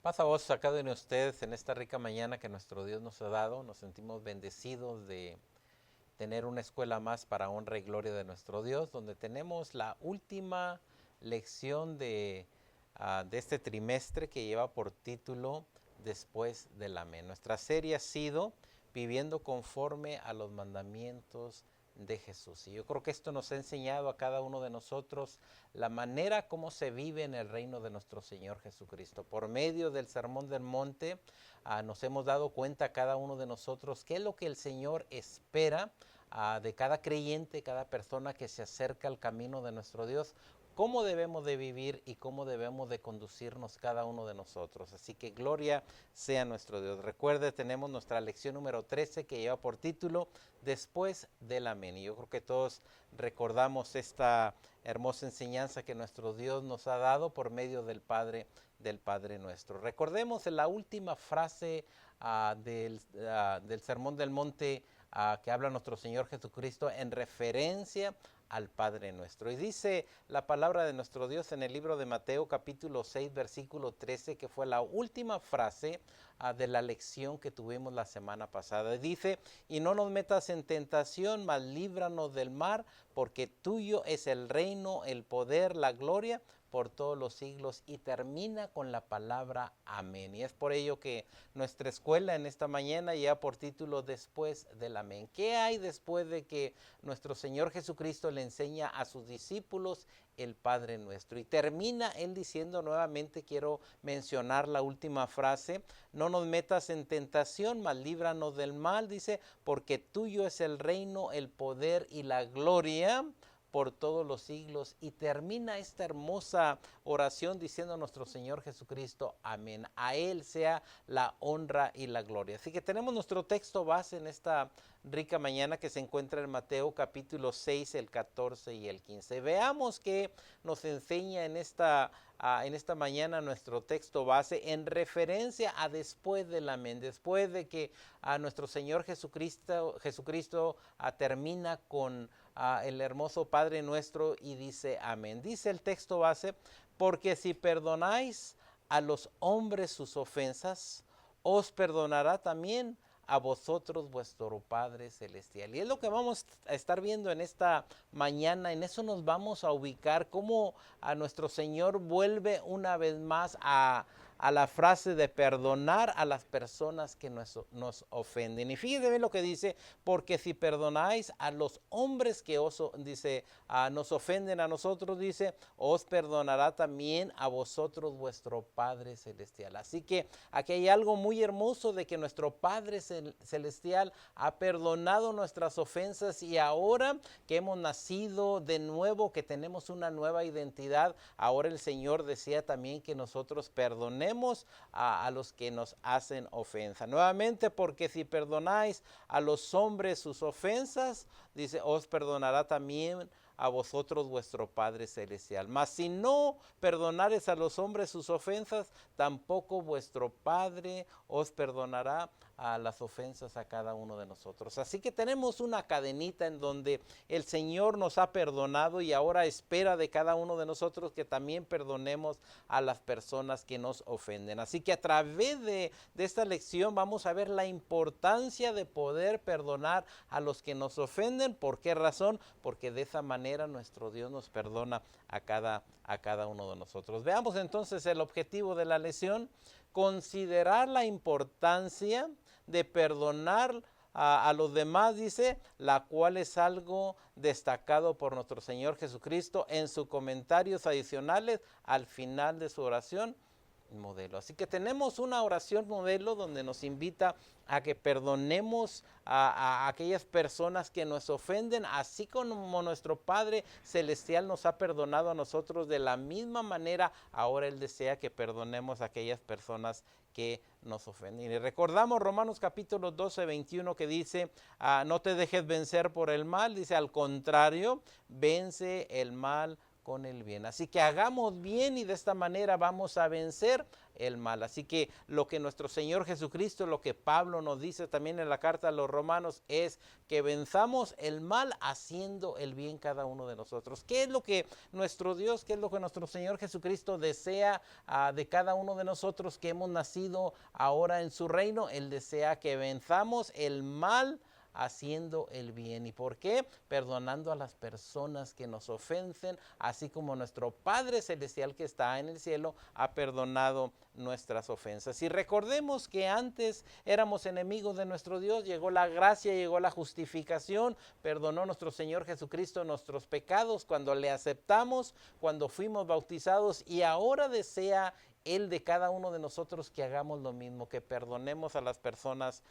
Paz a vos a cada uno de ustedes en esta rica mañana que nuestro Dios nos ha dado. Nos sentimos bendecidos de tener una escuela más para honra y gloria de nuestro Dios, donde tenemos la última lección de este trimestre que lleva por título Después del Amén. Nuestra serie ha sido Viviendo conforme a los mandamientos de Jesús. Y yo creo que esto nos ha enseñado a cada uno de nosotros la manera como se vive en el reino de nuestro Señor Jesucristo. Por medio del Sermón del Monte nos hemos dado cuenta cada uno de nosotros qué es lo que el Señor espera de cada creyente, cada persona que se acerca al camino de nuestro Dios, cómo debemos de vivir y cómo debemos de conducirnos cada uno de nosotros. Así que gloria sea nuestro Dios. Recuerde, tenemos nuestra lección número 13 que lleva por título Después del Amén. Y yo creo que todos recordamos esta hermosa enseñanza que nuestro Dios nos ha dado por medio del Padre nuestro. Recordemos en la última frase del Sermón del Monte que habla nuestro Señor Jesucristo en referencia al Padre nuestro. Y dice la palabra de nuestro Dios en el libro de Mateo capítulo 6 versículo 13, que fue la última frase de la lección que tuvimos la semana pasada. Dice, y no nos metas en tentación, mas líbranos del mal, porque tuyo es el reino, el poder, la gloria, por todos los siglos, y termina con la palabra amén. Y es por ello que nuestra escuela en esta mañana lleva por título Después del Amén. ¿Qué hay después de que nuestro Señor Jesucristo le enseña a sus discípulos el Padre Nuestro? Y termina él diciendo nuevamente, quiero mencionar la última frase, no nos metas en tentación, mas líbranos del mal, dice, porque tuyo es el reino, el poder y la gloria por todos los siglos. Y termina esta hermosa oración diciendo a nuestro Señor Jesucristo, amén. A Él sea la honra y la gloria. Así que tenemos nuestro texto base en esta rica mañana que se encuentra en Mateo capítulo 6, el 14 y el 15. Veamos qué nos enseña en esta mañana nuestro texto base en referencia a después del amén, después de que nuestro Señor Jesucristo termina con el hermoso Padre Nuestro y dice amén. Dice el texto base, porque si perdonáis a los hombres sus ofensas, os perdonará también a vosotros vuestro Padre Celestial. Y es lo que vamos a estar viendo en esta mañana. En eso nos vamos a ubicar, cómo a nuestro Señor vuelve una vez más a la frase de perdonar a las personas que nos ofenden. Y fíjense bien lo que dice, porque si perdonáis a los hombres que nos ofenden a nosotros, dice, os perdonará también a vosotros vuestro Padre Celestial. Así que aquí hay algo muy hermoso de que nuestro Padre Celestial ha perdonado nuestras ofensas, y ahora que hemos nacido de nuevo, que tenemos una nueva identidad, ahora el Señor desea también que nosotros perdonemos a los que nos hacen ofensa. Nuevamente, porque si perdonáis a los hombres sus ofensas, dice, os perdonará también a vosotros vuestro Padre Celestial. Mas si no perdonares a los hombres sus ofensas, tampoco vuestro Padre os perdonará a las ofensas a cada uno de nosotros. Así que tenemos una cadenita en donde el Señor nos ha perdonado y ahora espera de cada uno de nosotros que también perdonemos a las personas que nos ofenden. Así que a través de esta lección vamos a ver la importancia de poder perdonar a los que nos ofenden. ¿Por qué razón? Porque de esa manera nuestro Dios nos perdona a cada uno de nosotros. Veamos entonces el objetivo de la lección: considerar la importancia de perdonar a los demás, dice, la cual es algo destacado por nuestro Señor Jesucristo en sus comentarios adicionales al final de su oración modelo. Así que tenemos una oración modelo donde nos invita a que perdonemos a aquellas personas que nos ofenden, así como nuestro Padre Celestial nos ha perdonado a nosotros. De la misma manera, ahora Él desea que perdonemos a aquellas personas que nos ofenden. Y recordamos Romanos capítulo 12, 21, que dice, no te dejes vencer por el mal, dice, al contrario, vence el mal con el bien. Así que hagamos bien y de esta manera vamos a vencer el mal. Así que lo que nuestro Señor Jesucristo, lo que Pablo nos dice también en la carta a los romanos es que venzamos el mal haciendo el bien cada uno de nosotros. ¿Qué es lo que nuestro Dios, qué es lo que nuestro Señor Jesucristo desea de cada uno de nosotros que hemos nacido ahora en su reino? Él desea que venzamos el mal haciendo el bien. ¿Y por qué? Perdonando a las personas que nos ofenden, así como nuestro Padre Celestial que está en el cielo ha perdonado nuestras ofensas. Y recordemos que antes éramos enemigos de nuestro Dios, llegó la gracia, llegó la justificación, perdonó nuestro Señor Jesucristo nuestros pecados cuando le aceptamos, cuando fuimos bautizados, y ahora desea Él de cada uno de nosotros que hagamos lo mismo, que perdonemos a las personas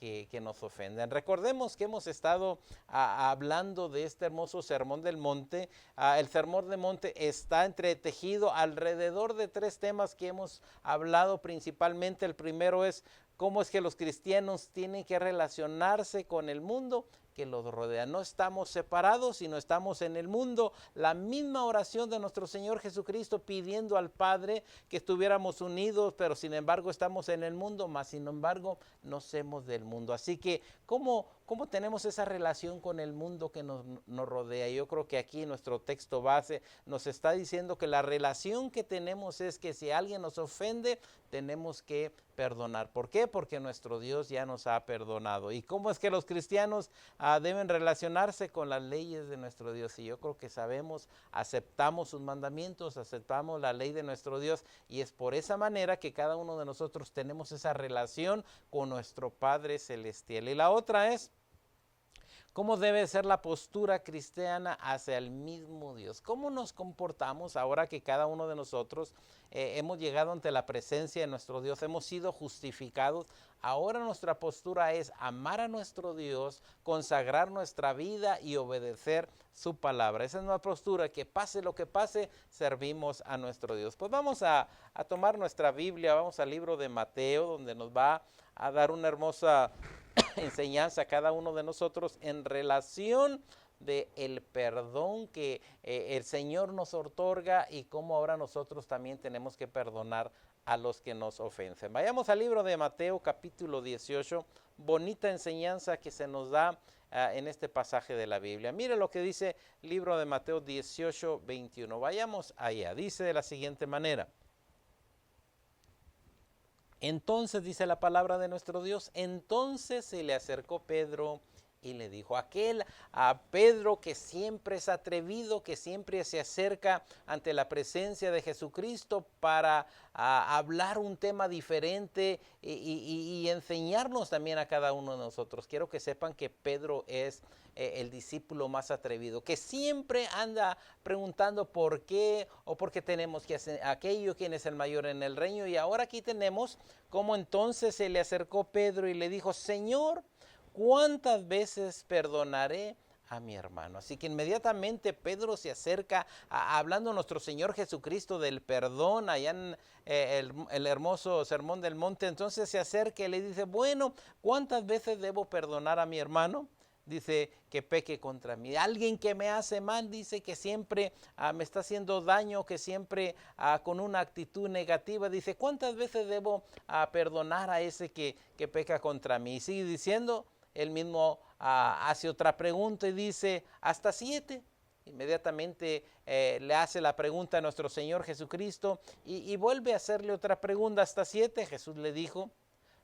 que nos ofenden. Recordemos que hemos estado hablando de este hermoso Sermón del Monte. El Sermón del Monte está entretejido alrededor de 3 temas que hemos hablado principalmente. El primero es cómo es que los cristianos tienen que relacionarse con el mundo que los rodea. No estamos separados, sino estamos en el mundo. La misma oración de nuestro Señor Jesucristo pidiendo al Padre que estuviéramos unidos, pero sin embargo estamos en el mundo, mas sin embargo no somos del mundo. Así que, ¿cómo tenemos esa relación con el mundo que nos rodea? Yo creo que aquí nuestro texto base nos está diciendo que la relación que tenemos es que si alguien nos ofende, tenemos que perdonar. ¿Por qué? Porque nuestro Dios ya nos ha perdonado. ¿Y cómo es que los cristianos deben relacionarse con las leyes de nuestro Dios? Y yo creo que sabemos, aceptamos sus mandamientos, aceptamos la ley de nuestro Dios, y es por esa manera que cada uno de nosotros tenemos esa relación con nuestro Padre Celestial. Y la otra es ¿cómo debe ser la postura cristiana hacia el mismo Dios? ¿Cómo nos comportamos ahora que cada uno de nosotros hemos llegado ante la presencia de nuestro Dios, hemos sido justificados? Ahora nuestra postura es amar a nuestro Dios, consagrar nuestra vida y obedecer su palabra. Esa es nuestra postura, que pase lo que pase, servimos a nuestro Dios. Pues vamos a tomar nuestra Biblia, vamos al libro de Mateo, donde nos va a dar una hermosa enseñanza a cada uno de nosotros en relación de el perdón que el Señor nos otorga y cómo ahora nosotros también tenemos que perdonar a los que nos ofenden. Vayamos al libro de Mateo capítulo 18, bonita enseñanza que se nos da en este pasaje de la Biblia. Mire lo que dice el libro de Mateo 18, 21. Vayamos allá. Dice de la siguiente manera: entonces, dice la palabra de nuestro Dios, entonces se le acercó Pedro y le dijo, aquel a Pedro que siempre es atrevido, que siempre se acerca ante la presencia de Jesucristo para hablar un tema diferente y enseñarnos también a cada uno de nosotros. Quiero que sepan que Pedro es el discípulo más atrevido, que siempre anda preguntando por qué o por qué tenemos que hacer aquello, quién es el mayor en el reino. Y ahora aquí tenemos cómo entonces se le acercó Pedro y le dijo, Señor, ¿cuántas veces perdonaré a mi hermano? Así que inmediatamente Pedro se acerca hablando a nuestro Señor Jesucristo del perdón allá en el hermoso Sermón del Monte. Entonces se acerca y le dice, bueno, ¿cuántas veces debo perdonar a mi hermano? Dice que peque contra mí. Alguien que me hace mal, dice que siempre me está haciendo daño, que siempre con una actitud negativa. Dice, ¿cuántas veces debo perdonar a ese que peca contra mí? Y sigue diciendo, él mismo hace otra pregunta y dice, hasta 7. Inmediatamente le hace la pregunta a nuestro Señor Jesucristo y vuelve a hacerle otra pregunta, hasta 7. Jesús le dijo,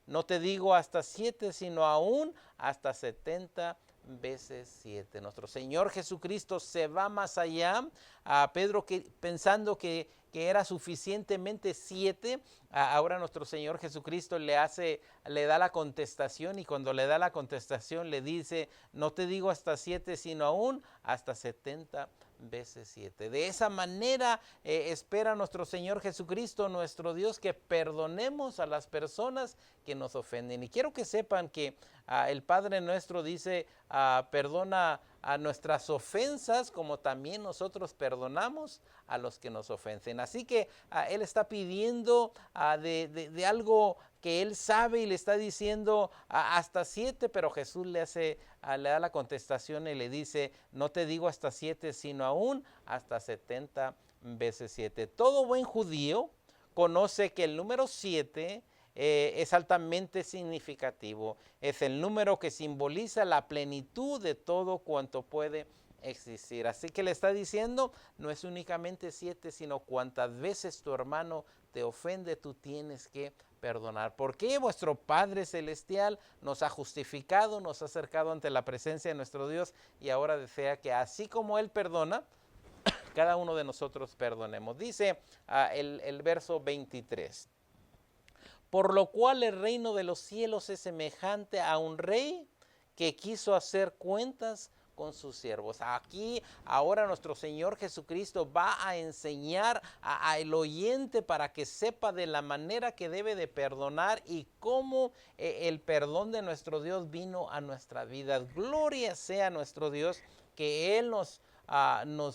no te digo hasta 7, sino aún hasta 70 veces 7. Nuestro Señor Jesucristo se va más allá. A Pedro, pensando que era suficientemente 7, ahora nuestro Señor Jesucristo le da la contestación, y cuando le da la contestación le dice, no te digo hasta 7, sino aún hasta 70 veces 7. De esa manera espera nuestro Señor Jesucristo, nuestro Dios, que perdonemos a las personas que nos ofenden. Y quiero que sepan que el Padre nuestro dice, perdona a nuestras ofensas, como también nosotros perdonamos a los que nos ofenden. Así que él está pidiendo de algo que él sabe y le está diciendo hasta 7, pero Jesús le da la contestación y le dice, no te digo hasta 7, sino aún hasta 70 veces 7. Todo buen judío conoce que el número 7 es altamente significativo. Es el número que simboliza la plenitud de todo cuanto puede existir. Así que le está diciendo, no es únicamente 7, sino cuantas veces tu hermano te ofende, tú tienes que perdonar. Porque vuestro Padre Celestial nos ha justificado, nos ha acercado ante la presencia de nuestro Dios y ahora desea que así como Él perdona, cada uno de nosotros perdonemos. Dice el verso 23. Por lo cual el reino de los cielos es semejante a un rey que quiso hacer cuentas con sus siervos. Aquí ahora nuestro Señor Jesucristo va a enseñar al oyente para que sepa de la manera que debe de perdonar y cómo el perdón de nuestro Dios vino a nuestra vida. Gloria sea a nuestro Dios que Él nos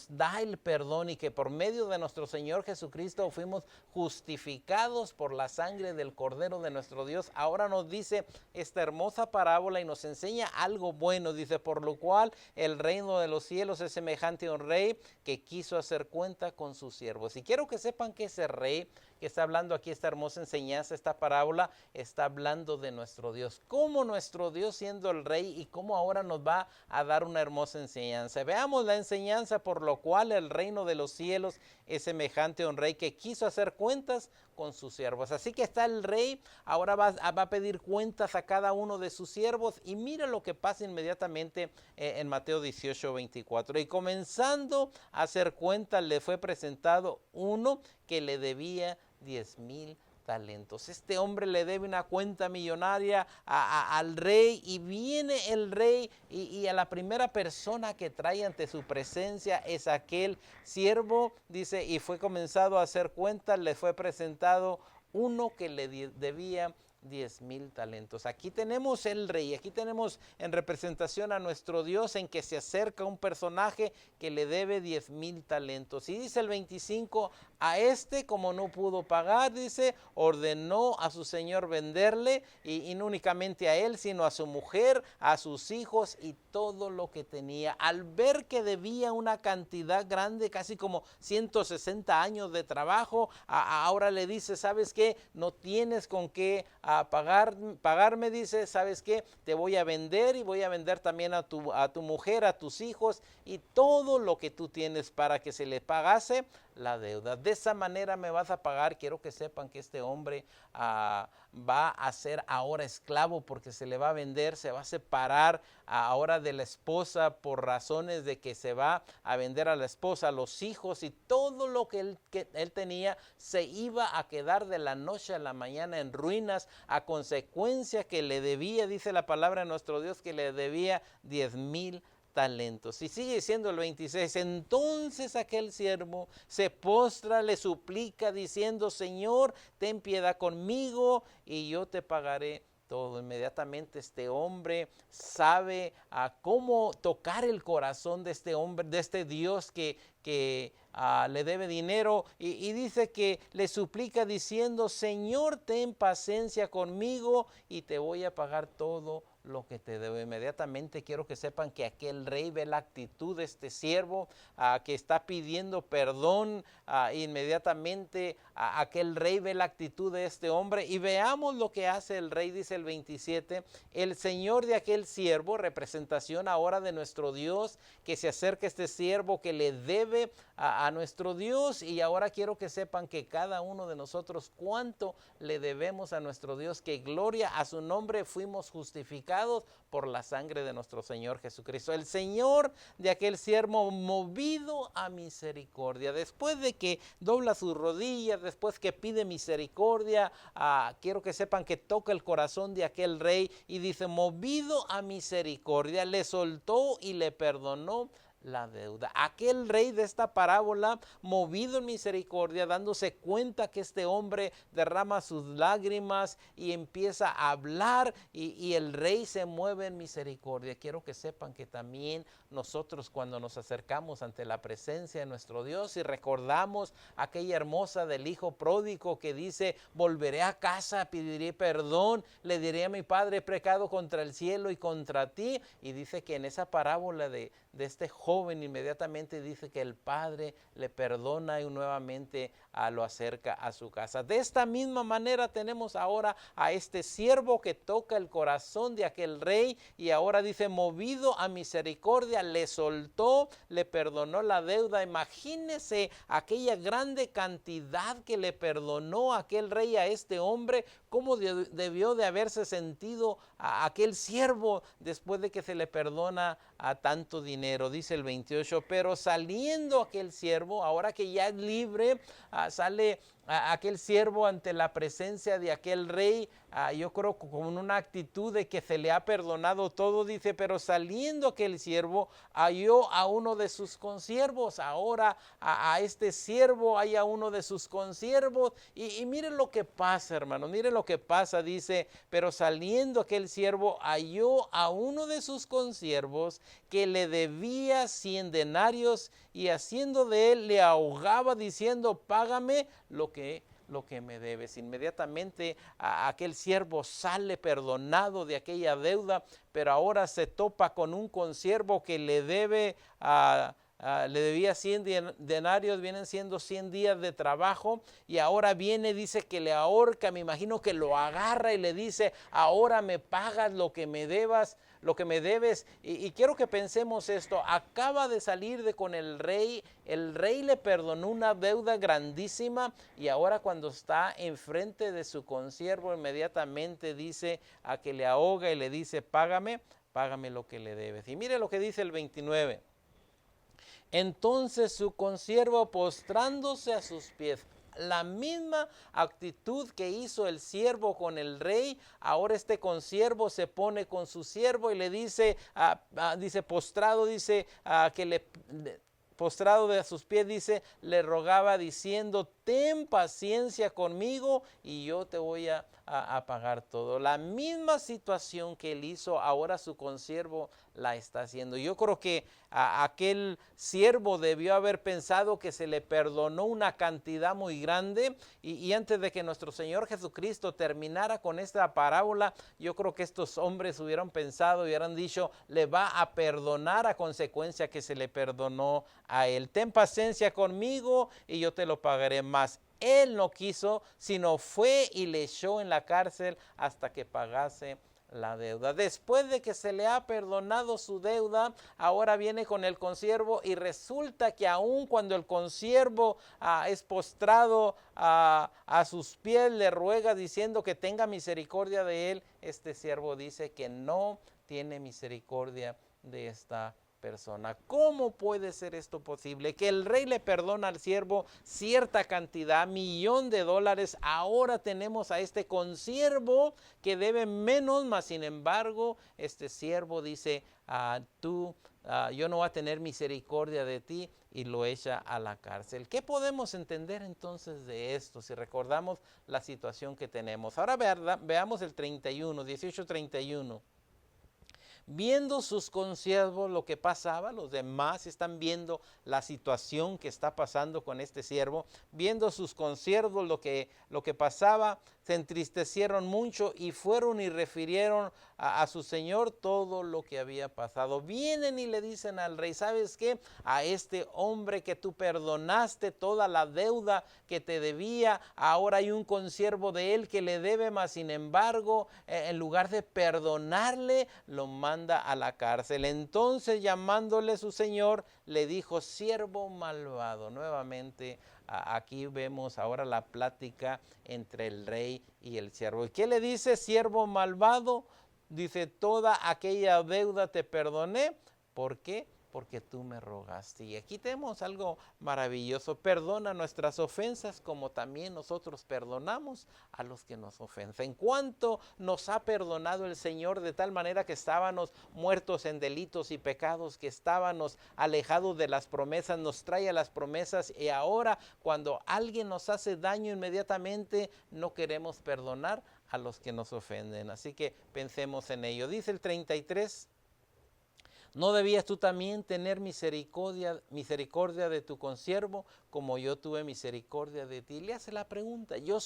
da el perdón y que por medio de nuestro Señor Jesucristo fuimos justificados por la sangre del Cordero de nuestro Dios. Ahora nos dice esta hermosa parábola y nos enseña algo bueno. Dice, por lo cual el reino de los cielos es semejante a un rey que quiso hacer cuenta con sus siervos. Y quiero que sepan que ese rey que está hablando aquí, esta hermosa enseñanza, esta parábola, está hablando de nuestro Dios. Cómo nuestro Dios siendo el rey y cómo ahora nos va a dar una hermosa enseñanza. Veamos la enseñanza, por lo cual el reino de los cielos es semejante a un rey que quiso hacer cuentas con sus siervos. Así que está el rey, ahora va a pedir cuentas a cada uno de sus siervos y mira lo que pasa inmediatamente en Mateo 18, 24. Y comenzando a hacer cuentas le fue presentado uno que le debía 10,000 talentos. Este hombre le debe una cuenta millonaria al rey y viene el rey y a la primera persona que trae ante su presencia es aquel siervo, dice, y fue comenzado a hacer cuentas, le fue presentado uno que le debía 10,000 talentos. Aquí tenemos el rey, aquí tenemos en representación a nuestro Dios en que se acerca un personaje que le debe 10,000 talentos. Y dice el 25, a este como no pudo pagar, dice, ordenó a su señor venderle y no únicamente a él, sino a su mujer, a sus hijos y todo lo que tenía. Al ver que debía una cantidad grande, casi como 160 años de trabajo, ahora le dice, ¿sabes qué? No tienes con qué pagarme, dice, ¿sabes qué? Te voy a vender y voy a vender también a tu mujer, a tus hijos y todo lo que tú tienes para que se le pagase la deuda. De esa manera me vas a pagar. Quiero que sepan que este hombre va a ser ahora esclavo porque se le va a vender, se va a separar ahora de la esposa por razones de que se va a vender a la esposa, a los hijos y todo lo que él tenía se iba a quedar de la noche a la mañana en ruinas a consecuencia que le debía, dice la palabra de nuestro Dios, que le debía 10,000 talentos. Y sigue diciendo el 26, entonces aquel siervo se postra, le suplica diciendo, Señor, ten piedad conmigo y yo te pagaré todo. Inmediatamente este hombre sabe cómo tocar el corazón de este hombre, de este Dios que le debe dinero y dice que le suplica diciendo, Señor, ten paciencia conmigo y te voy a pagar todo lo que te debo. Inmediatamente quiero que sepan que aquel rey ve la actitud de este siervo que está pidiendo perdón. Inmediatamente aquel rey ve la actitud de este hombre y veamos lo que hace el rey. Dice el 27, el señor de aquel siervo, representación ahora de nuestro Dios, que se acerca a este siervo que le debe a nuestro Dios. Y ahora quiero que sepan que cada uno de nosotros cuánto le debemos a nuestro Dios, que gloria a su nombre, fuimos justificados por la sangre de nuestro Señor Jesucristo. El Señor de aquel siervo, movido a misericordia, después de que dobla sus rodillas, después que pide misericordia, quiero que sepan que toca el corazón de aquel rey y dice, movido a misericordia, le soltó y le perdonó la deuda. Aquel rey de esta parábola, movido en misericordia, dándose cuenta que este hombre derrama sus lágrimas y empieza a hablar, y el rey se mueve en misericordia. Quiero que sepan que también nosotros, cuando nos acercamos ante la presencia de nuestro Dios y recordamos aquella hermosa del hijo pródigo que dice: volveré a casa, pediré perdón, le diré a mi padre: he pecado contra el cielo y contra ti. Y dice que en esa parábola de este joven, inmediatamente dice que el padre le perdona y nuevamente lo acerca a su casa. De esta misma manera tenemos ahora a este siervo que toca el corazón de aquel rey, y ahora dice: movido a misericordia, le soltó, le perdonó la deuda. Imagínese aquella grande cantidad que le perdonó aquel rey a este hombre. ¿Cómo debió de haberse sentido a aquel siervo después de que se le perdona a tanto dinero? Dice el 28, pero saliendo aquel siervo, ahora que ya es libre, sale aquel siervo ante la presencia de aquel rey, yo creo con una actitud de que se le ha perdonado todo. Dice: pero saliendo aquel siervo, halló a uno de sus consiervos. Ahora a este siervo hay a uno de sus consiervos, y miren lo que pasa, hermano, miren lo que pasa. Dice: pero saliendo aquel siervo, halló a uno de sus consiervos que le debía 100 denarios, y haciendo de él le ahogaba, diciendo: págame lo que me debes. Inmediatamente aquel siervo sale perdonado de aquella deuda, pero ahora se topa con un consiervo que le debe le debía 100 denarios, vienen siendo 100 días de trabajo, y ahora viene, dice que le ahorca. Me imagino que lo agarra y le dice: ahora me pagas lo que me debas, lo que me debes. Y quiero que pensemos esto: acaba de salir con el rey le perdonó una deuda grandísima, y ahora cuando está enfrente de su consiervo, inmediatamente dice a que le ahoga y le dice: págame lo que le debes. Y mire lo que dice el 29. Entonces su consiervo, postrándose a sus pies, la misma actitud que hizo el siervo con el rey, ahora este consiervo se pone con su siervo y le dice, dice postrado, dice postrado de sus pies, dice, le rogaba diciendo: ten paciencia conmigo y yo te voy a pagar todo. La misma situación que él hizo, ahora su consiervo la está haciendo. Yo creo que aquel siervo debió haber pensado que se le perdonó una cantidad muy grande, y antes de que nuestro Señor Jesucristo terminara con esta parábola, yo creo que estos hombres hubieran pensado y hubieran dicho: le va a perdonar a consecuencia que se le perdonó a él. Ten paciencia conmigo y yo te lo pagaré más. Él no quiso, sino fue y le echó en la cárcel hasta que pagase la deuda. Después de que se le ha perdonado su deuda, ahora viene con el consiervo, y resulta que aun cuando el consiervo es postrado a sus pies, le ruega diciendo que tenga misericordia de él, este siervo dice que no tiene misericordia de esta persona. ¿Cómo puede ser esto posible? Que el rey le perdona al siervo cierta cantidad, $1,000,000. Ahora tenemos a este consiervo que debe menos, mas sin embargo este siervo dice: yo no voy a tener misericordia de ti, y lo echa a la cárcel. ¿Qué podemos entender entonces de esto si recordamos la situación que tenemos? Ahora veamos el 31, 18:31. Viendo sus consiervos lo que pasaba, los demás están viendo la situación que está pasando con este siervo. Viendo sus consiervos lo que pasaba, se entristecieron mucho y fueron y refirieron a su señor todo lo que había pasado. Vienen y le dicen al rey: ¿sabes qué? A este hombre que tú perdonaste toda la deuda que te debía, ahora hay un consiervo de él que le debe, mas sin embargo, en lugar de perdonarle, lo manda a la cárcel. Entonces, llamándole su señor, le dijo: siervo malvado. Nuevamente aquí vemos ahora la plática entre el rey y el siervo. ¿Y qué le dice? Siervo malvado, dice: toda aquella deuda te perdoné. ¿Por qué? porque tú me rogaste. Y aquí tenemos algo maravilloso. Perdona nuestras ofensas como también nosotros perdonamos a los que nos ofenden. En cuanto nos ha perdonado el Señor, de tal manera que estábamos muertos en delitos y pecados, que estábamos alejados de las promesas, nos trae a las promesas, y ahora cuando alguien nos hace daño, inmediatamente no queremos perdonar a los que nos ofenden. Así que pensemos en ello. Dice el 33. ¿No debías tú también tener misericordia de tu consiervo, como yo tuve misericordia de ti? Le hace la pregunta, yo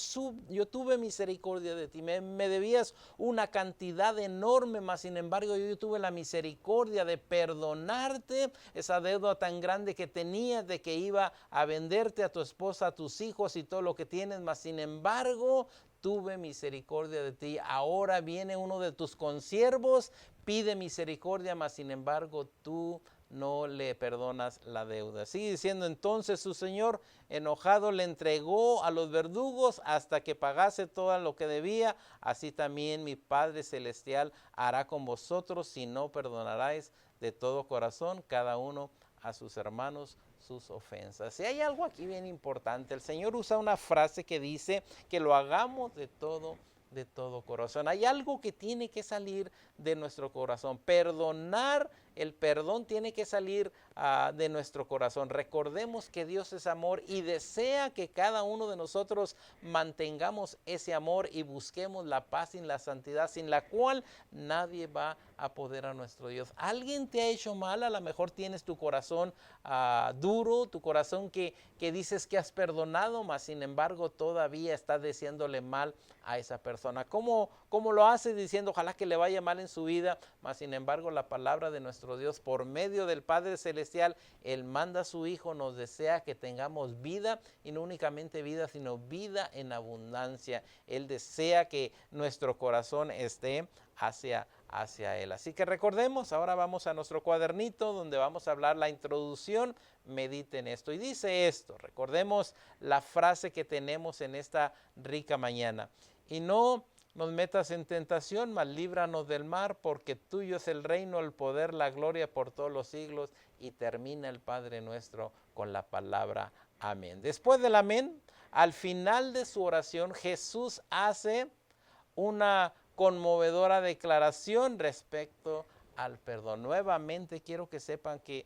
tuve misericordia de ti, me debías una cantidad enorme, mas sin embargo yo tuve la misericordia de perdonarte esa deuda tan grande que tenías, de que iba a venderte a tu esposa, a tus hijos y todo lo que tienes, mas sin embargo tuve misericordia de ti. Ahora viene uno de tus consiervos, pide misericordia, mas sin embargo tú no le perdonas la deuda. Sigue diciendo, entonces su señor enojado le entregó a los verdugos hasta que pagase todo lo que debía. Así también mi Padre Celestial hará con vosotros si no perdonaráis de todo corazón cada uno a sus hermanos sus ofensas. Y hay algo aquí bien importante. El Señor usa una frase que dice que lo hagamos de todo corazón. Hay algo que tiene que salir de nuestro corazón. Perdonar, el perdón tiene que salir de nuestro corazón. Recordemos que Dios es amor y desea que cada uno de nosotros mantengamos ese amor y busquemos la paz y la santidad, sin la cual nadie va a poder a nuestro Dios. Alguien te ha hecho mal, a lo mejor tienes tu corazón duro, tu corazón que dices que has perdonado, mas sin embargo todavía estás deseándole mal a esa persona. ¿Cómo lo haces? Diciendo ojalá que le vaya mal en su vida, mas sin embargo la palabra de nuestro Dios por medio del Padre Celestial, Él manda a su Hijo, nos desea que tengamos vida, y no únicamente vida, sino vida en abundancia. Él desea que nuestro corazón esté hacia Él. Así que recordemos, ahora vamos a nuestro cuadernito donde vamos a hablar la introducción. Mediten esto. Y dice esto, recordemos la frase que tenemos en esta rica mañana. Y no nos metas en tentación, mas líbranos del mal, porque tuyo es el reino, el poder, la gloria por todos los siglos. Y termina el Padre nuestro con la palabra amén. Después del amén, al final de su oración, Jesús hace una conmovedora declaración respecto al perdón. Nuevamente quiero que sepan que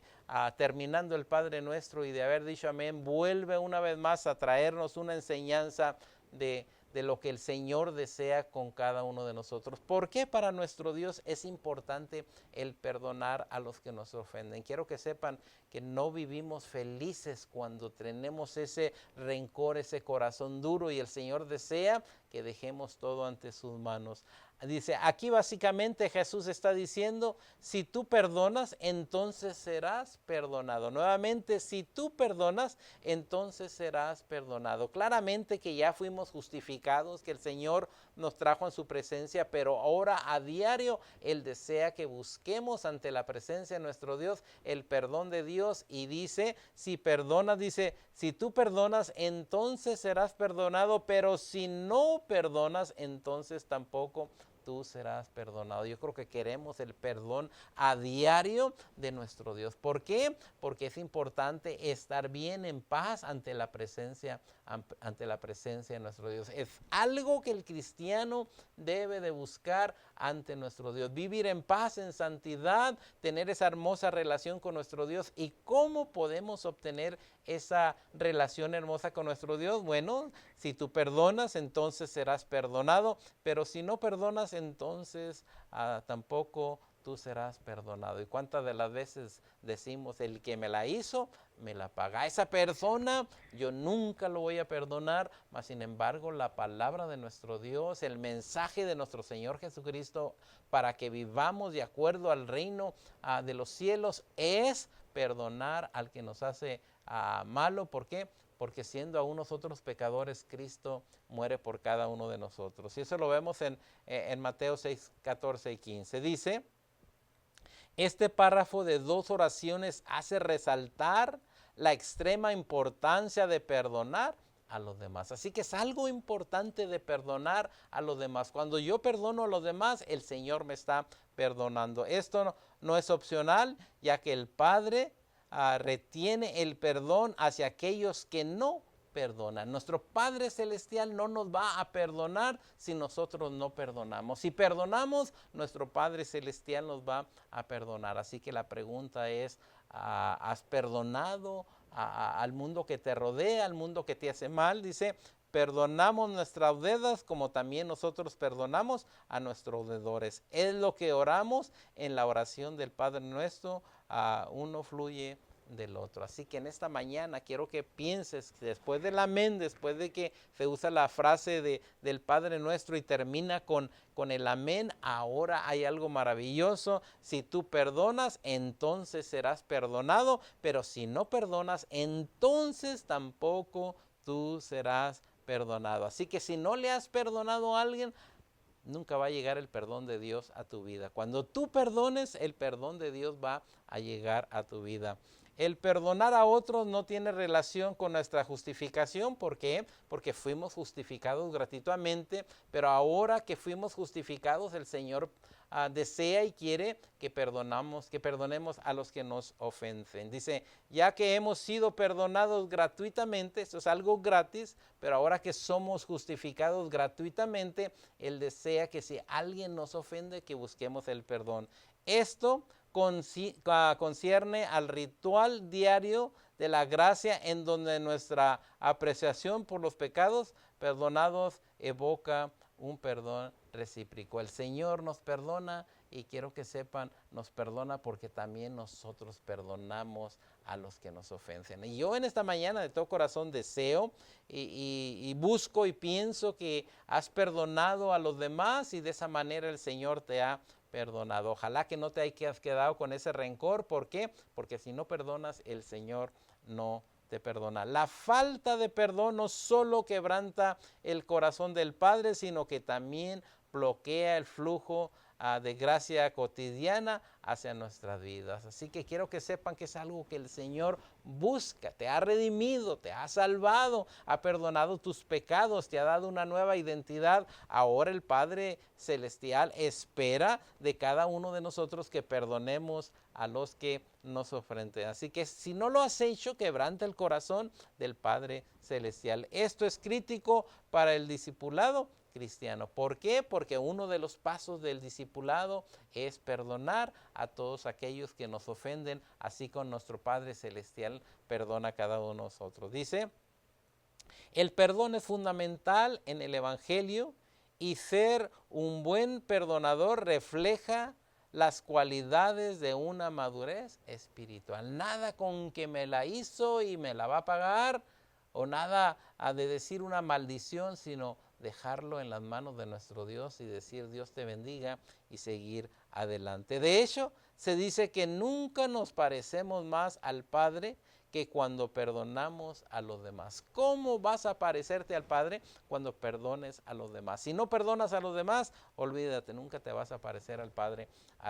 terminando el Padre Nuestro y de haber dicho amén, vuelve una vez más a traernos una enseñanza de lo que el Señor desea con cada uno de nosotros. ¿Por qué para nuestro Dios es importante el perdonar a los que nos ofenden? Quiero que sepan que no vivimos felices cuando tenemos ese rencor, ese corazón duro, y el Señor desea que dejemos todo ante sus manos. Dice, aquí básicamente Jesús está diciendo, si tú perdonas, entonces serás perdonado. Nuevamente, si tú perdonas, entonces serás perdonado. Claramente que ya fuimos justificados, que el Señor nos trajo en su presencia, pero ahora a diario Él desea que busquemos ante la presencia de nuestro Dios el perdón de Dios, y dice, si perdonas, dice, si tú perdonas, entonces serás perdonado, pero si no perdonas, entonces tampoco tú serás perdonado. Yo creo que queremos el perdón a diario de nuestro Dios. ¿Por qué? Porque es importante estar bien en paz ante la presencia de nuestro Dios. Es algo que el cristiano debe de buscar ante nuestro Dios. Vivir en paz, en santidad, tener esa hermosa relación con nuestro Dios. ¿Y cómo podemos obtener esa relación hermosa con nuestro Dios? Bueno, si tú perdonas, entonces serás perdonado, pero si no perdonas, entonces tampoco tú serás perdonado. ¿Y cuántas de las veces decimos, el que me la hizo, me la paga? A esa persona yo nunca lo voy a perdonar, mas sin embargo la palabra de nuestro Dios, el mensaje de nuestro Señor Jesucristo para que vivamos de acuerdo al reino de los cielos es perdonar al que nos hace malo. ¿Por qué? Porque siendo aún nosotros pecadores, Cristo muere por cada uno de nosotros. Y eso lo vemos en Mateo 6, 14 y 15. Dice, este párrafo de dos oraciones hace resaltar la extrema importancia de perdonar a los demás. Así que es algo importante de perdonar a los demás. Cuando yo perdono a los demás, el Señor me está perdonando. Esto no es opcional, ya que el Padre retiene el perdón hacia aquellos que no perdonan. Nuestro Padre Celestial no nos va a perdonar si nosotros no perdonamos. Si perdonamos, nuestro Padre Celestial nos va a perdonar. Así que la pregunta es, ¿has perdonado al mundo que te rodea, al mundo que te hace mal? Dice, perdonamos nuestras deudas como también nosotros perdonamos a nuestros deudores. Es lo que oramos en la oración del Padre Nuestro. Uno fluye del otro. Así que en esta mañana quiero que pienses que después del amén, después de que se usa la frase del Padre Nuestro y termina con el amén, ahora hay algo maravilloso. Si tú perdonas, entonces serás perdonado, pero si no perdonas, entonces tampoco tú serás perdonado. Así que si no le has perdonado a alguien, nunca va a llegar el perdón de Dios a tu vida. Cuando tú perdones, el perdón de Dios va a llegar a tu vida. El perdonar a otros no tiene relación con nuestra justificación. ¿Por qué? Porque fuimos justificados gratuitamente, pero ahora que fuimos justificados, el Señor desea y quiere que perdonemos a los que nos ofenden. Dice, ya que hemos sido perdonados gratuitamente, esto es algo gratis, pero ahora que somos justificados gratuitamente, Él desea que si alguien nos ofende, que busquemos el perdón. Esto concierne al ritual diario de la gracia, en donde nuestra apreciación por los pecados perdonados evoca un perdón recíproco. El Señor nos perdona y quiero que sepan, nos perdona porque también nosotros perdonamos a los que nos ofenden. Y yo en esta mañana de todo corazón deseo y busco y pienso que has perdonado a los demás y de esa manera el Señor te ha perdonado. Ojalá que no te hayas quedado con ese rencor. ¿Por qué? Porque si no perdonas, el Señor no te perdona. La falta de perdón no solo quebranta el corazón del Padre, sino que también bloquea el flujo de gracia cotidiana hacia nuestras vidas. Así que quiero que sepan que es algo que el Señor busca. Te ha redimido, te ha salvado, ha perdonado tus pecados, te ha dado una nueva identidad. Ahora el Padre Celestial espera de cada uno de nosotros que perdonemos a los que nos ofenden. Así que si no lo has hecho, quebranta el corazón del Padre Celestial. Esto es crítico para el discipulado cristiano. ¿Por qué? Porque uno de los pasos del discipulado es perdonar a todos aquellos que nos ofenden, así como nuestro Padre Celestial perdona a cada uno de nosotros. Dice, el perdón es fundamental en el Evangelio y ser un buen perdonador refleja las cualidades de una madurez espiritual. Nada con que me la hizo y me la va a pagar, o nada de decir una maldición, sino dejarlo en las manos de nuestro Dios y decir Dios te bendiga y seguir adelante. De hecho, se dice que nunca nos parecemos más al Padre que cuando perdonamos a los demás. ¿Cómo vas a parecerte al Padre cuando perdones a los demás? Si no perdonas a los demás, olvídate, nunca te vas a parecer al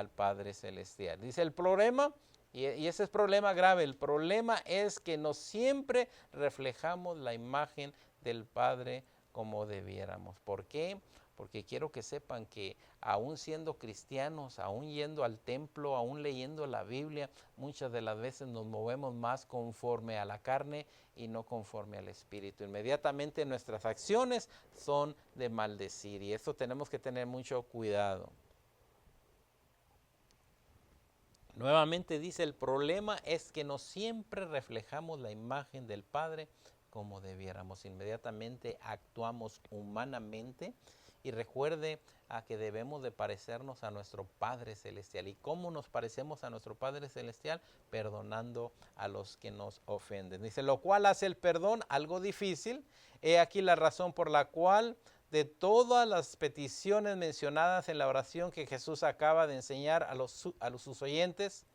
Padre Celestial. Dice el problema, y ese es problema grave, el problema es que no siempre reflejamos la imagen del Padre como debiéramos. ¿Por qué? Porque quiero que sepan que aún siendo cristianos, aún yendo al templo, aún leyendo la Biblia, muchas de las veces nos movemos más conforme a la carne y no conforme al Espíritu. Inmediatamente nuestras acciones son de maldecir y eso tenemos que tener mucho cuidado. Nuevamente dice, el problema es que no siempre reflejamos la imagen del Padre como debiéramos. Inmediatamente actuamos humanamente y recuerde que debemos de parecernos a nuestro Padre Celestial. ¿Y cómo nos parecemos a nuestro Padre Celestial? Perdonando a los que nos ofenden. Dice, lo cual hace el perdón algo difícil. He aquí la razón por la cual de todas las peticiones mencionadas en la oración que Jesús acaba de enseñar a sus oyentes,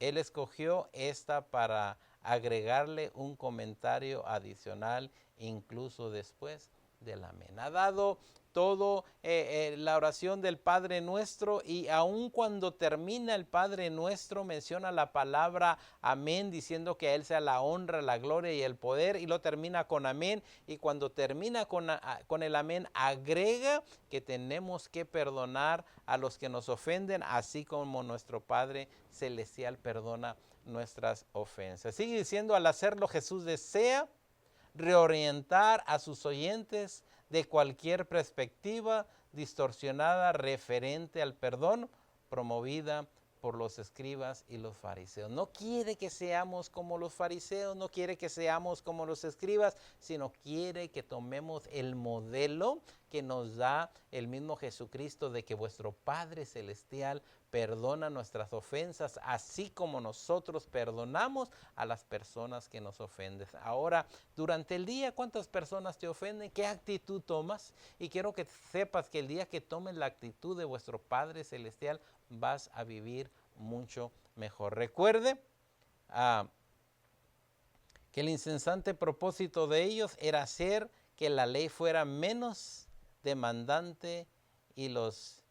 Él escogió esta para agregarle un comentario adicional incluso después del amén. Ha dado todo la oración del Padre Nuestro, y aun cuando termina el Padre Nuestro menciona la palabra amén, diciendo que a Él sea la honra, la gloria y el poder, y lo termina con amén. Y cuando termina con el amén, agrega que tenemos que perdonar a los que nos ofenden, así como nuestro Padre Celestial perdona nuestras ofensas. Sigue diciendo, al hacerlo Jesús desea reorientar a sus oyentes de cualquier perspectiva distorsionada referente al perdón promovida por los escribas y los fariseos. No quiere que seamos como los fariseos, no quiere que seamos como los escribas, sino quiere que tomemos el modelo que nos da el mismo Jesucristo, de que vuestro Padre Celestial perdona nuestras ofensas, así como nosotros perdonamos a las personas que nos ofenden. Ahora, durante el día, ¿cuántas personas te ofenden? ¿Qué actitud tomas? Y quiero que sepas que el día que tomes la actitud de vuestro Padre Celestial, vas a vivir mucho mejor. Recuerde que el incesante propósito de ellos era hacer que la ley fuera menos demandante y las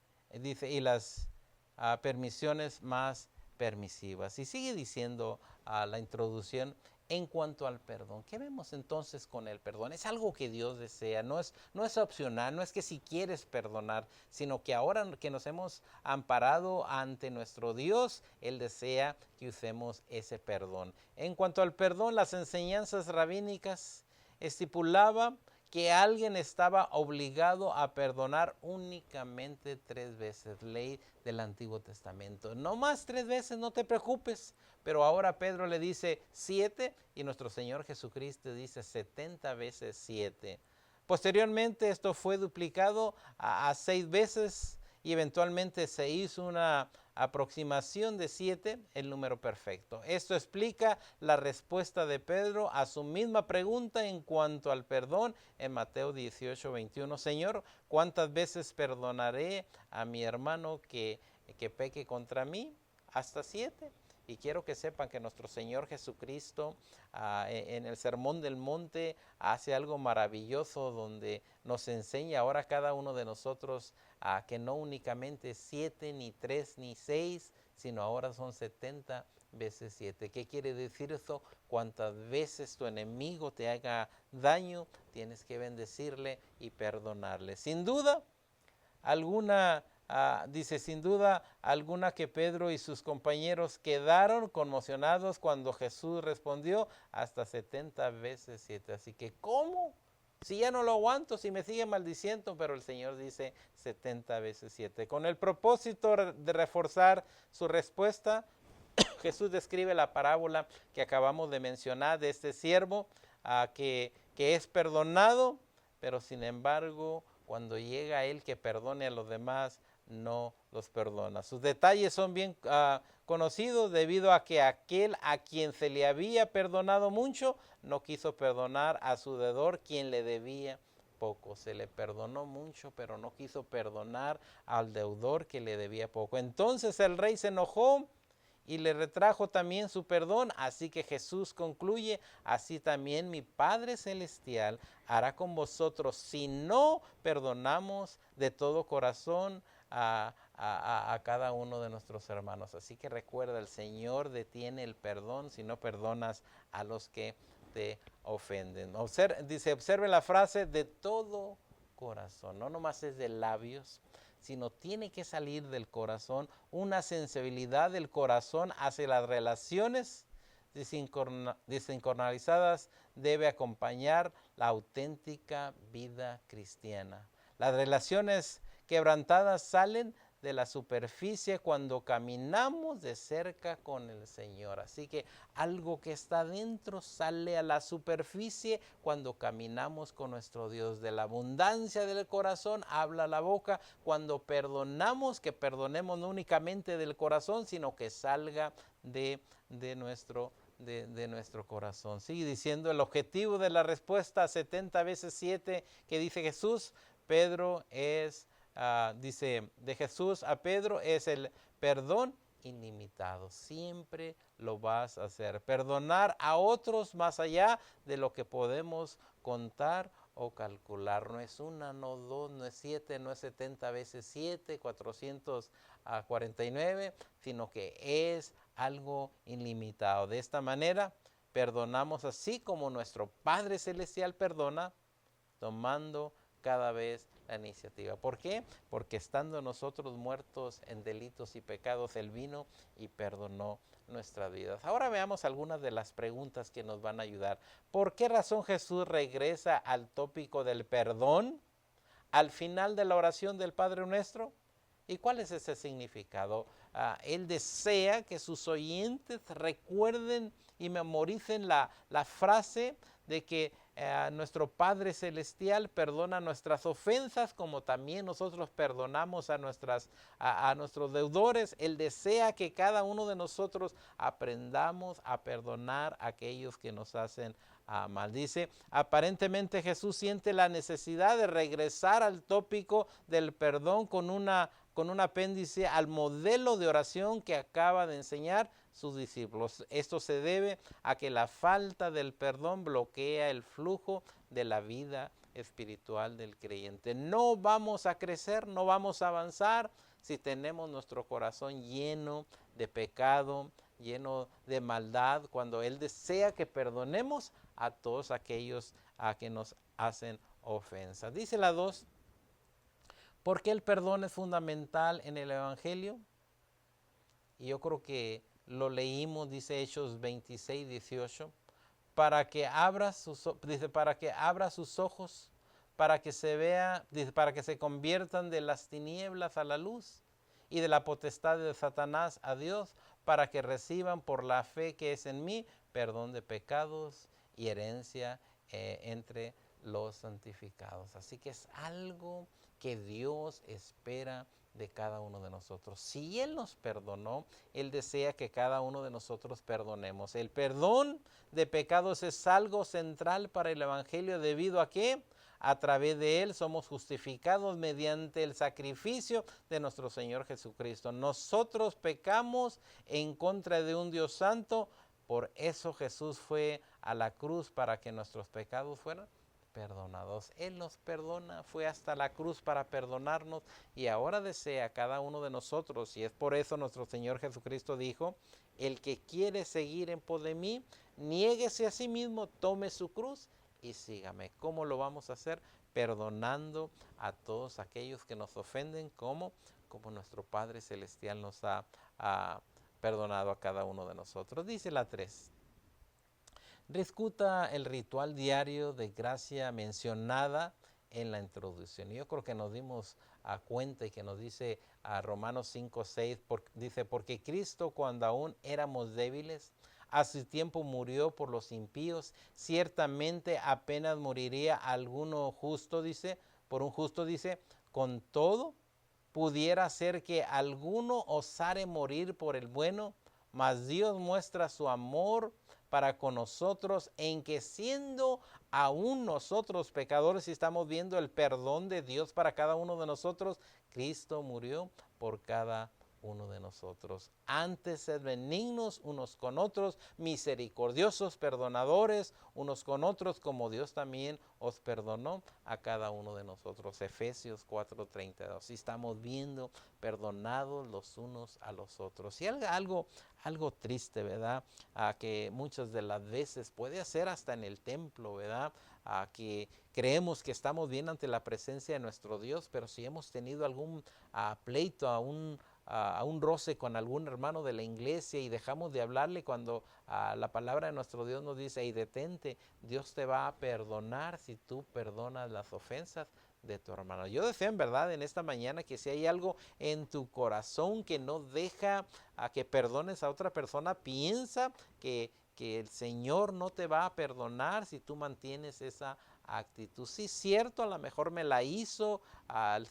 permisiones más permisivas. Y sigue diciendo la introducción en cuanto al perdón. ¿Qué vemos entonces con el perdón? Es algo que Dios desea, no es opcional, no es que si quieres perdonar, sino que ahora que nos hemos amparado ante nuestro Dios, Él desea que usemos ese perdón. En cuanto al perdón, las enseñanzas rabínicas estipulaban que alguien estaba obligado a perdonar únicamente 3 veces, ley del Antiguo Testamento. No más 3 veces, no te preocupes. Pero ahora Pedro le dice 7 y nuestro Señor Jesucristo dice 70 veces 7. Posteriormente esto fue duplicado a 6 veces y eventualmente se hizo una aproximación de 7, el número perfecto. Esto explica la respuesta de Pedro a su misma pregunta en cuanto al perdón en Mateo 18:21. Señor, ¿cuántas veces perdonaré a mi hermano que peque contra mí? Hasta 7. Y quiero que sepan que nuestro Señor Jesucristo en el Sermón del Monte hace algo maravilloso, donde nos enseña ahora a cada uno de nosotros que no únicamente 7, ni 3, ni 6, sino ahora son 70 veces 7. ¿Qué quiere decir eso? Cuantas veces tu enemigo te haga daño, tienes que bendecirle y perdonarle. Sin duda alguna, dice, sin duda alguna que Pedro y sus compañeros quedaron conmocionados cuando Jesús respondió hasta 70 veces 7. Así que, ¿cómo? Si ya no lo aguanto, si me sigue maldiciendo, pero el Señor dice 70 veces 7. Con el propósito de reforzar su respuesta, Jesús describe la parábola que acabamos de mencionar de este siervo que es perdonado, pero sin embargo, cuando llega él que perdone a los demás, no los perdona. Sus detalles son bien conocidos, debido a que aquel a quien se le había perdonado mucho no quiso perdonar a su deudor, quien le debía poco. Se le perdonó mucho, pero no quiso perdonar al deudor que le debía poco. Entonces el rey se enojó y le retrajo también su perdón. Así que Jesús concluye: así también mi Padre Celestial hará con vosotros si no perdonamos de todo corazón a cada uno de nuestros hermanos. Así que recuerda, el Señor detiene el perdón si no perdonas a los que te ofenden. Observe la frase de todo corazón, no nomás es de labios, sino tiene que salir del corazón. Una sensibilidad del corazón hacia las relaciones desincronizadas debe acompañar la auténtica vida cristiana. Las relaciones quebrantadas salen de la superficie cuando caminamos de cerca con el Señor. Así que algo que está dentro sale a la superficie cuando caminamos con nuestro Dios. De la abundancia del corazón habla la boca. Cuando perdonamos, que perdonemos no únicamente del corazón, sino que salga de nuestro corazón. Sigue diciendo el objetivo de la respuesta 70 veces 7 que dice Jesús. Pedro dice de Jesús a Pedro es el perdón ilimitado. Siempre lo vas a hacer. Perdonar a otros más allá de lo que podemos contar o calcular. No es una, no dos, no es 7, no es 70 veces 7, 449, sino que es algo ilimitado. De esta manera, perdonamos así como nuestro Padre Celestial perdona, tomando cada vez la iniciativa. ¿Por qué? Porque estando nosotros muertos en delitos y pecados, Él vino y perdonó nuestras vidas. Ahora veamos algunas de las preguntas que nos van a ayudar. ¿Por qué razón Jesús regresa al tópico del perdón al final de la oración del Padre Nuestro? ¿Y cuál es ese significado? Él desea que sus oyentes recuerden y memoricen la frase de que nuestro Padre Celestial perdona nuestras ofensas como también nosotros perdonamos a nuestros deudores. Él desea que cada uno de nosotros aprendamos a perdonar a aquellos que nos hacen mal. Dice, aparentemente Jesús siente la necesidad de regresar al tópico del perdón con un apéndice al modelo de oración que acaba de enseñar sus discípulos. Esto se debe a que la falta del perdón bloquea el flujo de la vida espiritual del creyente. No vamos a crecer, no vamos a avanzar si tenemos nuestro corazón lleno de pecado, lleno de maldad, cuando Él desea que perdonemos a todos aquellos a que nos hacen ofensas. Dice la 2, ¿por qué el perdón es fundamental en el Evangelio? Y yo creo que lo leímos, dice Hechos 26, 18, para que abra sus ojos, para que se vea, dice, para que se conviertan de las tinieblas a la luz y de la potestad de Satanás a Dios, para que reciban por la fe que es en mí perdón de pecados y herencia entre los santificados. Así que es algo que Dios espera de cada uno de nosotros. Si Él nos perdonó, Él desea que cada uno de nosotros perdonemos. El perdón de pecados es algo central para el Evangelio, debido a que a través de Él somos justificados mediante el sacrificio de nuestro Señor Jesucristo. Nosotros pecamos en contra de un Dios santo, por eso Jesús fue a la cruz para que nuestros pecados fueran perdonados. Él nos perdona, fue hasta la cruz para perdonarnos y ahora desea cada uno de nosotros, y es por eso nuestro Señor Jesucristo dijo, el que quiere seguir en pos de mí, niéguese a sí mismo, tome su cruz y sígame. ¿Cómo lo vamos a hacer? Perdonando a todos aquellos que nos ofenden, como nuestro Padre Celestial nos ha perdonado a cada uno de nosotros. Dice la 3. Discuta el ritual diario de gracia mencionada en la introducción. Yo creo que nos dimos cuenta y que nos dice a Romanos 5:6, dice, porque Cristo cuando aún éramos débiles, a su tiempo murió por los impíos, ciertamente apenas moriría alguno justo, dice, por un justo, dice, con todo pudiera ser que alguno osare morir por el bueno, mas Dios muestra su amor para con nosotros en que siendo aún nosotros pecadores, y estamos viendo el perdón de Dios para cada uno de nosotros, Cristo murió por cada uno de nosotros. Antes sed benignos unos con otros, misericordiosos, perdonadores unos con otros, como Dios también os perdonó a cada uno de nosotros. Efesios 4:32. Y estamos viendo perdonados los unos a los otros. Y algo triste, ¿verdad? Que muchas de las veces puede hacer hasta en el templo, ¿verdad? Que creemos que estamos bien ante la presencia de nuestro Dios, pero si hemos tenido algún pleito, a un roce con algún hermano de la iglesia y dejamos de hablarle cuando la palabra de nuestro Dios nos dice, y detente, Dios te va a perdonar si tú perdonas las ofensas de tu hermano. Yo deseo en verdad en esta mañana que si hay algo en tu corazón que no deja a que perdones a otra persona, piensa que el Señor no te va a perdonar si tú mantienes esa actitud. Sí, cierto, a lo mejor me la hizo,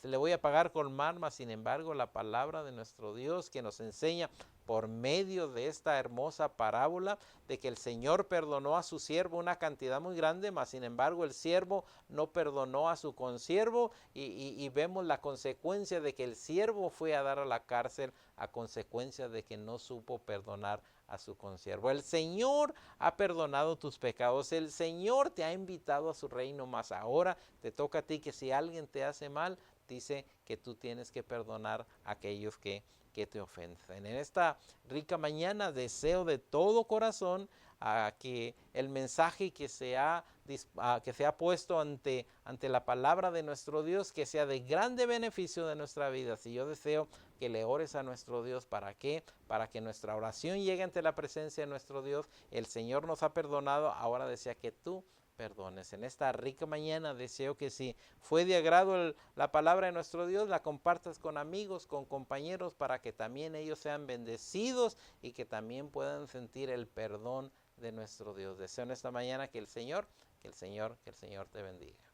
le voy a pagar con más, sin embargo la palabra de nuestro Dios que nos enseña por medio de esta hermosa parábola de que el Señor perdonó a su siervo una cantidad muy grande, mas sin embargo el siervo no perdonó a su consiervo y vemos la consecuencia de que el siervo fue a dar a la cárcel a consecuencia de que no supo perdonar a su consiervo. El Señor ha perdonado tus pecados. El Señor te ha invitado a su reino, mas ahora te toca a ti que si alguien te hace mal, dice que tú tienes que perdonar a aquellos que te ofenden. En esta rica mañana deseo de todo corazón que el mensaje que se ha puesto ante la palabra de nuestro Dios, que sea de grande beneficio de nuestra vida. Si yo deseo que le ores a nuestro Dios, ¿para qué? Para que nuestra oración llegue ante la presencia de nuestro Dios. El Señor nos ha perdonado, ahora desea que tú perdones. En esta rica mañana deseo que si fue de agrado la palabra de nuestro Dios, la compartas con amigos, con compañeros, para que también ellos sean bendecidos y que también puedan sentir el perdón de nuestro Dios. Deseo en esta mañana que el Señor te bendiga.